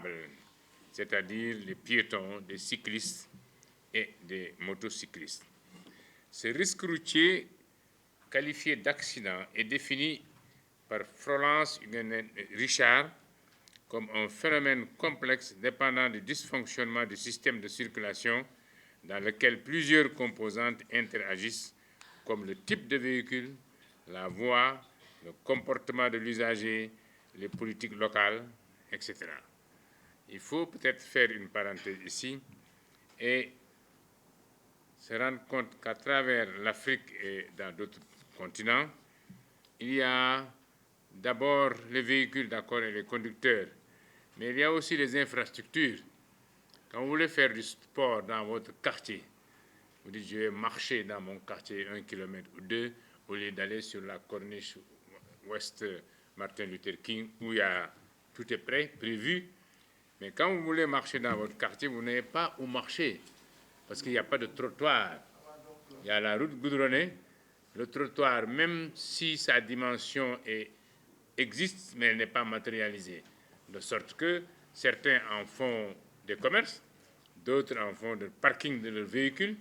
vulnérables, c'est-à-dire les piétons, des cyclistes et des motocyclistes. Ce risque routier qualifié d'accident est défini par Florence Richard comme un phénomène complexe dépendant du dysfonctionnement du système de circulation dans lequel plusieurs composantes interagissent, comme le type de véhicule, la voie, le comportement de l'usager, les politiques locales, etc. Il faut peut-être faire une parenthèse ici et se rendre compte qu'à travers l'Afrique et dans d'autres continents, il y a d'abord les véhicules, d'accord, et les conducteurs, mais il y a aussi les infrastructures. Quand vous voulez faire du sport dans votre quartier, vous dites je vais marcher dans mon quartier 1 kilomètre ou 2 au lieu d'aller sur la corniche ouest Martin Luther King où il y a, tout est prêt, prévu. Mais quand vous voulez marcher dans votre quartier, vous n'avez pas où marcher parce qu'il n'y a pas de trottoir. Il y a la route goudronnée. Le trottoir, même si sa dimension existe, mais elle n'est pas matérialisée. De sorte que certains en font des commerces, d'autres en font des parkings de leurs véhicules.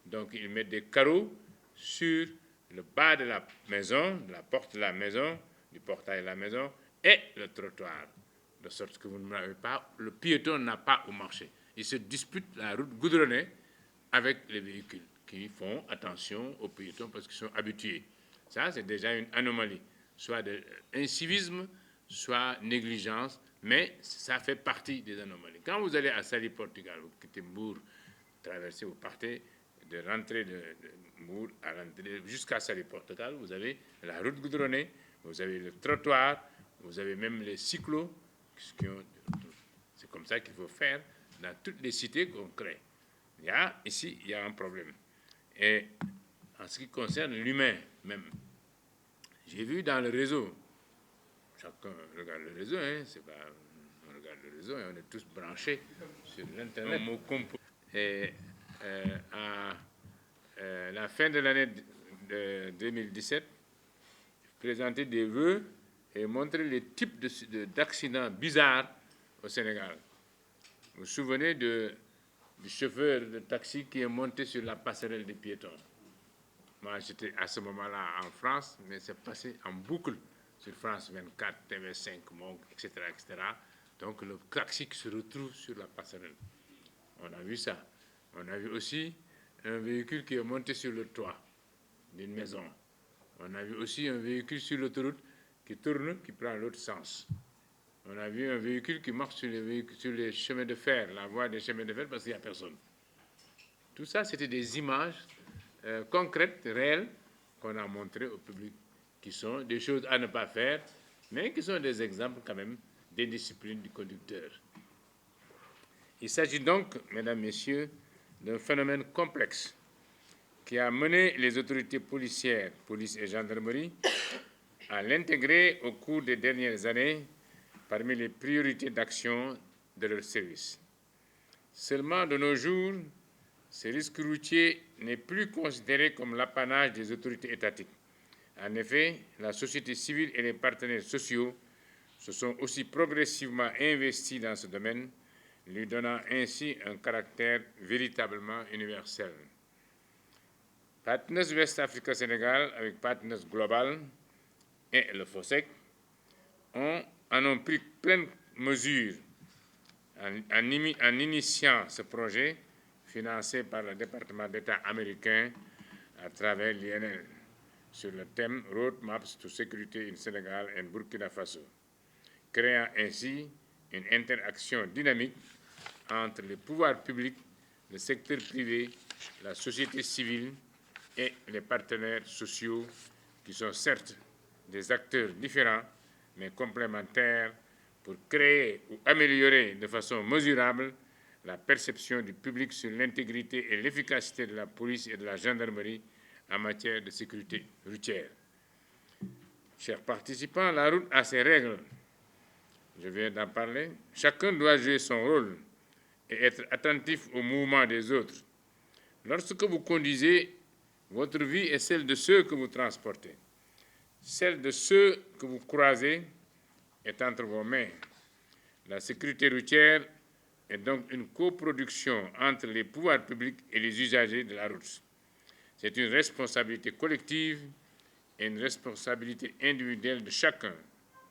Donc ils mettent des carreaux sur le bas de la maison, de la porte de la maison, du portail de la maison et le trottoir. De sorte que vous n'avez pas, le piéton n'a pas où marcher. Il se dispute la route goudronnée avec les véhicules qui font attention aux piétons parce qu'ils sont habitués. Ça, c'est déjà une anomalie, soit de incivisme, soit négligence, mais ça fait partie des anomalies. Quand vous allez à Saly, Portugal, vous quittez Mbour, traversez, vous partez de l'entrée de Mbour à l'entrée jusqu'à Saly, Portugal, vous avez la route goudronnée, vous avez le trottoir, vous avez même les cyclos. C'est comme ça qu'il faut faire dans toutes les cités qu'on crée. Ici, il y a un problème. Et en ce qui concerne l'humain même, j'ai vu dans le réseau, chacun regarde le réseau, hein, c'est pas, on regarde le réseau et on est tous branchés sur l'Internet. Et à la fin de l'année 2017, présenter des vœux et montrer les types d'accidents bizarres au Sénégal. Vous vous souvenez du chauffeur de taxi qui est monté sur la passerelle des piétons? Moi, j'étais à ce moment-là en France, mais c'est passé en boucle sur France 24, TV5, Monk, etc., etc. Donc, le taxi qui se retrouve sur la passerelle. On a vu ça. On a vu aussi un véhicule qui est monté sur le toit d'une maison. On a vu aussi un véhicule sur l'autoroute qui tourne, qui prend l'autre sens. On a vu un véhicule qui marche sur les chemins de fer, la voie des chemins de fer, parce qu'il n'y a personne. Tout ça, c'était des images concrètes, réelles, qu'on a montrées au public, qui sont des choses à ne pas faire, mais qui sont des exemples quand même d'indiscipline du conducteur. Il s'agit donc, mesdames, messieurs, d'un phénomène complexe qui a mené les autorités policières, police et gendarmerie, à l'intégrer au cours des dernières années parmi les priorités d'action de leur service. Seulement, de nos jours, ce risque routier n'est plus considéré comme l'apanage des autorités étatiques. En effet, la société civile et les partenaires sociaux se sont aussi progressivement investis dans ce domaine, lui donnant ainsi un caractère véritablement universel. Partners West Africa Sénégal, avec Partners Global et le FOSEC, en ont pris pleine mesure en initiant ce projet financé par le département d'État américain à travers l'INL sur le thème Roadmaps to Security in Senegal and Burkina Faso, créant ainsi une interaction dynamique entre les pouvoirs publics, le secteur privé, la société civile et les partenaires sociaux qui sont certes des acteurs différents mais complémentaires pour créer ou améliorer de façon mesurable la perception du public sur l'intégrité et l'efficacité de la police et de la gendarmerie en matière de sécurité routière. Chers participants, la route a ses règles. Je viens d'en parler. Chacun doit jouer son rôle et être attentif au mouvement des autres. Lorsque vous conduisez, votre vie est celle de ceux que vous transportez. Celle de ceux que vous croisez est entre vos mains. La sécurité routière est donc une coproduction entre les pouvoirs publics et les usagers de la route. C'est une responsabilité collective et une responsabilité individuelle de chacun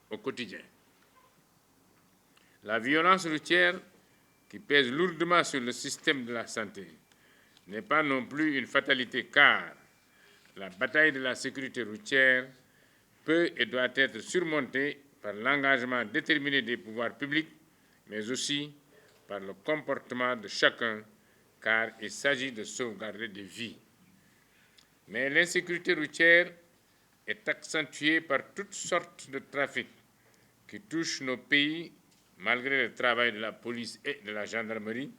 au quotidien. La violence routière, qui pèse lourdement sur le système de la santé, n'est pas non plus une fatalité, car la bataille de la sécurité routière peut et doit être surmontée par l'engagement déterminé des pouvoirs publics, mais aussi par le comportement de chacun, car il s'agit de sauvegarder des vies. Mais l'insécurité routière est accentuée par toutes sortes de trafics qui touchent nos pays, malgré le travail de la police et de la gendarmerie,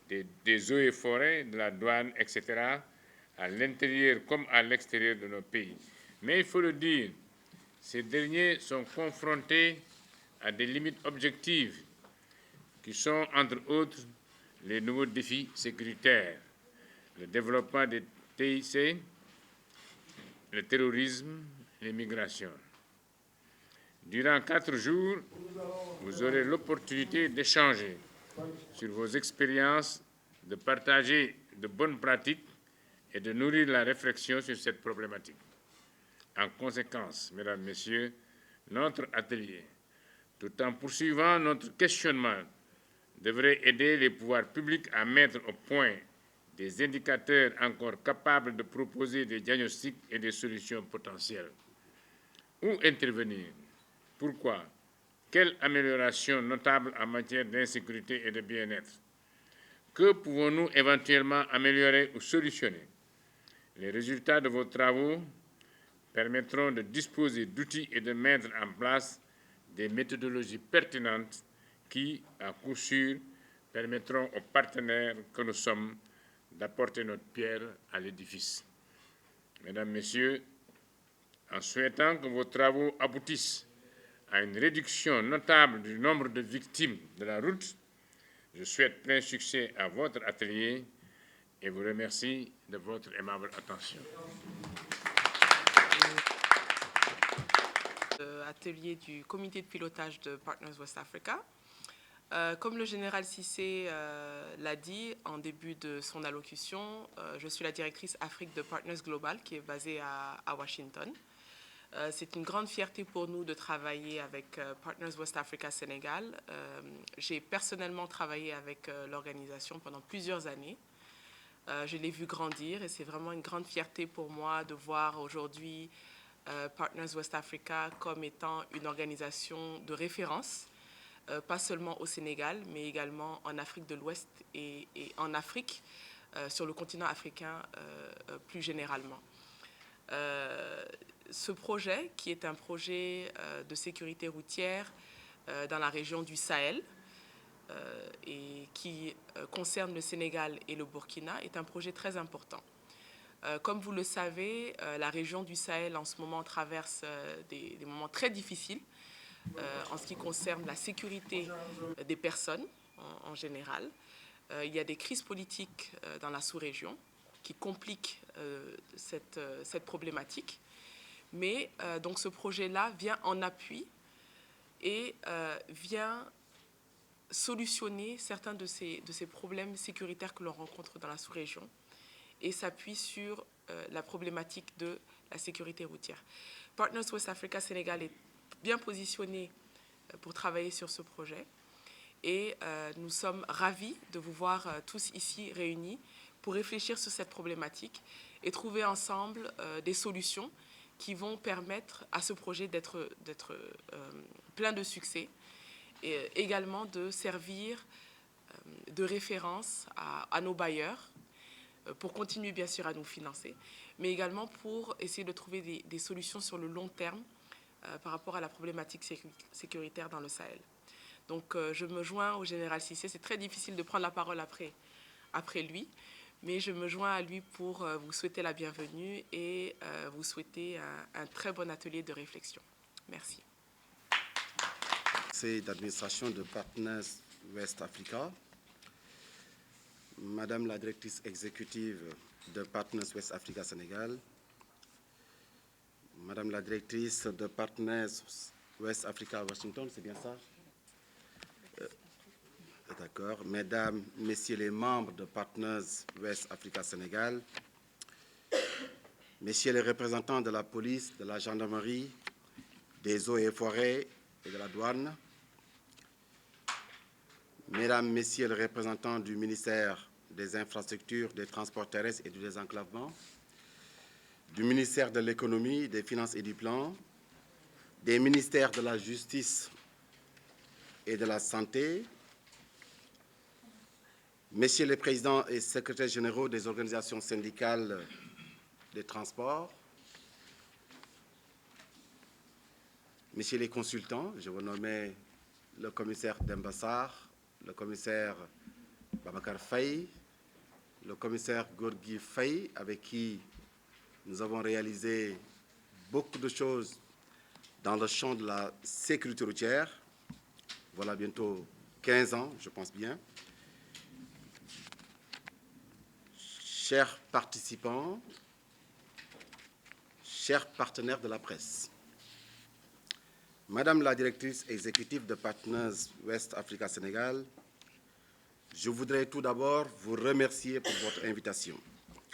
des eaux et forêts, de la douane, etc., à l'intérieur comme à l'extérieur de nos pays. Mais il faut le dire, ces derniers sont confrontés à des limites objectives qui sont, entre autres, les nouveaux défis sécuritaires, le développement des TIC, le terrorisme, les migrations. Durant 4 jours, vous aurez l'opportunité d'échanger sur vos expériences, de partager de bonnes pratiques et de nourrir la réflexion sur cette problématique. En conséquence, mesdames, messieurs, notre atelier, tout en poursuivant notre questionnement, devrait aider les pouvoirs publics à mettre au point des indicateurs encore capables de proposer des diagnostics et des solutions potentielles. Où intervenir? Pourquoi? Quelle amélioration notable en matière d'insécurité et de bien-être? Que pouvons-nous éventuellement améliorer ou solutionner? Les résultats de vos travaux permettront de disposer d'outils et de mettre en place des méthodologies pertinentes qui, à coup sûr, permettront aux partenaires que nous sommes d'apporter notre pierre à l'édifice. Mesdames, Messieurs, en souhaitant que vos travaux aboutissent à une réduction notable du nombre de victimes de la route, je souhaite plein succès à votre atelier et vous remercie de votre aimable attention. Atelier du comité de pilotage de Partners West Africa. Comme le général Cissé l'a dit en début de son allocution, je suis la directrice Afrique de Partners Global qui est basée à Washington. C'est une grande fierté pour nous de travailler avec Partners West Africa Sénégal. J'ai personnellement travaillé avec l'organisation pendant plusieurs années. Je l'ai vu grandir et c'est vraiment une grande fierté pour moi de voir aujourd'hui Partners West Africa comme étant une organisation de référence, pas seulement au Sénégal, mais également en Afrique de l'Ouest et en Afrique, sur le continent africain plus généralement. Ce projet, qui est un projet de sécurité routière dans la région du Sahel et qui concerne le Sénégal et le Burkina, est un projet très important. Comme vous le savez, la région du Sahel en ce moment traverse des moments très difficiles en ce qui concerne la sécurité des personnes en général. Il y a des crises politiques dans la sous-région qui compliquent cette problématique. Mais donc ce projet-là vient en appui et vient solutionner certains de ces problèmes sécuritaires que l'on rencontre dans la sous-région et s'appuie sur la problématique de la sécurité routière. Partners West Africa Sénégal est bien positionné pour travailler sur ce projet et nous sommes ravis de vous voir tous ici réunis pour réfléchir sur cette problématique et trouver ensemble des solutions qui vont permettre à ce projet d'être plein de succès et également de servir de référence à nos bailleurs pour continuer bien sûr à nous financer, mais également pour essayer de trouver des solutions sur le long terme par rapport à la problématique sécuritaire dans le Sahel. Donc je me joins au général Cissé. C'est très difficile de prendre la parole après lui, mais je me joins à lui pour vous souhaiter la bienvenue et vous souhaiter un très bon atelier de réflexion. Merci. C'est d'administration de Partners West Africa. Madame la directrice exécutive de Partners West Africa Sénégal, Madame la directrice de Partners West Africa Washington, c'est bien ça? D'accord. Mesdames, Messieurs les membres de Partners West Africa Sénégal, Messieurs les représentants de la police, de la gendarmerie, des eaux et forêts et de la douane, Mesdames, Messieurs les représentants du ministère des Infrastructures, des Transports terrestres et du désenclavement, du ministère de l'Économie, des Finances et du Plan, des ministères de la Justice et de la Santé, Messieurs les présidents et secrétaires généraux des organisations syndicales des transports, Messieurs les consultants, je vous nomme le commissaire Dembassar, le commissaire Babacar Faye, le commissaire Gorgui Faye, avec qui nous avons réalisé beaucoup de choses dans le champ de la sécurité routière. Voilà bientôt 15 ans, je pense bien. Chers participants, chers partenaires de la presse, Madame la directrice exécutive de Partners West Africa Sénégal, je voudrais tout d'abord vous remercier pour votre invitation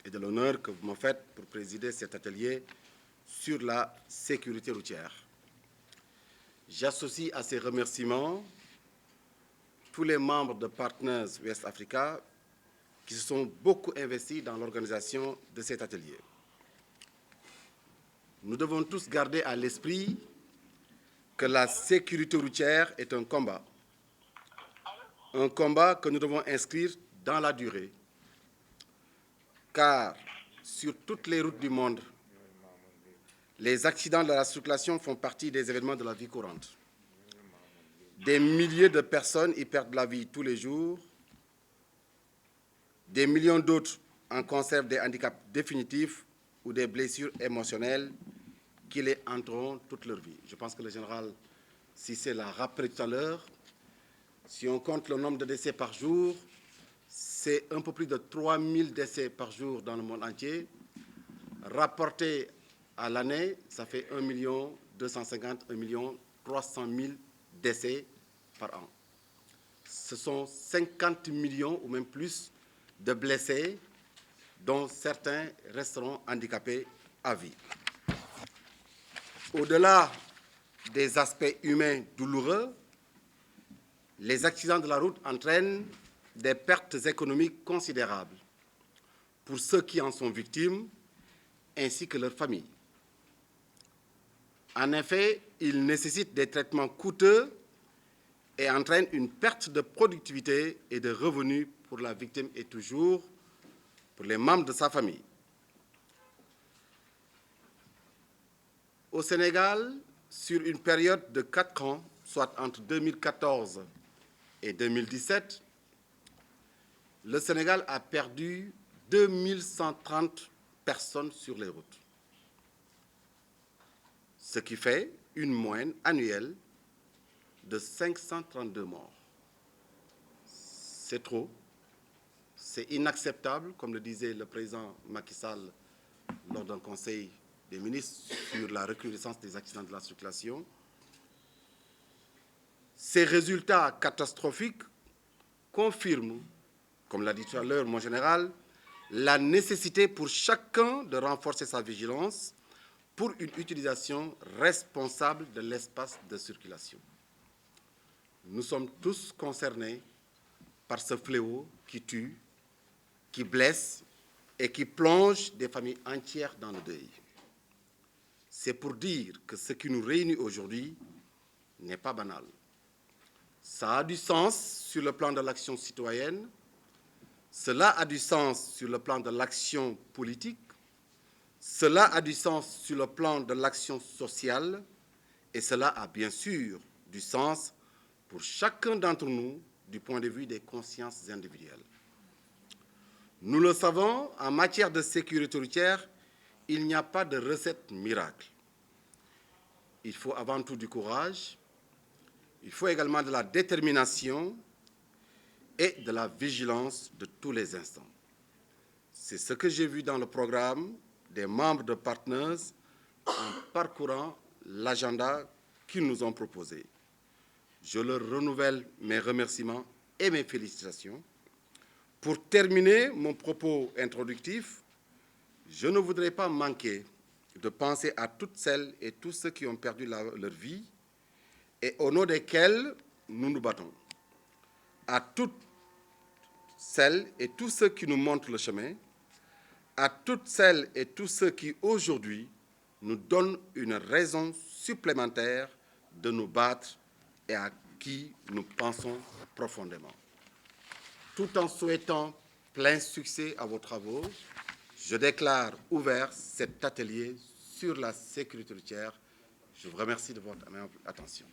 et de l'honneur que vous me faites pour présider cet atelier sur la sécurité routière. J'associe à ces remerciements tous les membres de Partners West Africa qui se sont beaucoup investis dans l'organisation de cet atelier. Nous devons tous garder à l'esprit que la sécurité routière est un combat que nous devons inscrire dans la durée, car sur toutes les routes du monde, les accidents de la circulation font partie des événements de la vie courante. Des milliers de personnes y perdent la vie tous les jours, des millions d'autres en conservent des handicaps définitifs ou des blessures émotionnelles qui les hanteront toute leur vie. Je pense que le général Cissé l'a rappelé tout à l'heure. Si on compte le nombre de décès par jour, c'est un peu plus de 3000 décès par jour dans le monde entier. Rapporté à l'année, ça fait 1 250 000, 1 300 000 décès par an. Ce sont 50 millions ou même plus de blessés, dont certains resteront handicapés à vie. Au-delà des aspects humains douloureux, les accidents de la route entraînent des pertes économiques considérables pour ceux qui en sont victimes ainsi que leurs familles. En effet, ils nécessitent des traitements coûteux et entraînent une perte de productivité et de revenus pour la victime et toujours pour les membres de sa famille. Au Sénégal, sur une période de 4 ans, soit entre 2014 et 2017, le Sénégal a perdu 2130 personnes sur les routes, ce qui fait une moyenne annuelle de 532 morts. C'est trop, c'est inacceptable, comme le disait le président Macky Sall lors d'un conseil des ministres sur la recrudescence des accidents de la circulation. Ces résultats catastrophiques confirment, comme l'a dit tout à l'heure mon général, la nécessité pour chacun de renforcer sa vigilance pour une utilisation responsable de l'espace de circulation. Nous sommes tous concernés par ce fléau qui tue, qui blesse et qui plonge des familles entières dans le deuil. C'est pour dire que ce qui nous réunit aujourd'hui n'est pas banal. Ça a du sens sur le plan de l'action citoyenne, cela a du sens sur le plan de l'action politique, cela a du sens sur le plan de l'action sociale et cela a bien sûr du sens pour chacun d'entre nous du point de vue des consciences individuelles. Nous le savons, en matière de sécurité routière, il n'y a pas de recette miracle. Il faut avant tout du courage, il faut également de la détermination et de la vigilance de tous les instants. C'est ce que j'ai vu dans le programme des membres de Partners en parcourant l'agenda qu'ils nous ont proposé. Je leur renouvelle mes remerciements et mes félicitations. Pour terminer mon propos introductif, je ne voudrais pas manquer de penser à toutes celles et tous ceux qui ont perdu leur vie et au nom desquels nous nous battons. À toutes celles et tous ceux qui nous montrent le chemin, à toutes celles et tous ceux qui aujourd'hui nous donnent une raison supplémentaire de nous battre et à qui nous pensons profondément. Tout en souhaitant plein succès à vos travaux, je déclare ouvert cet atelier sur la sécurité routière. Je vous remercie de votre attention.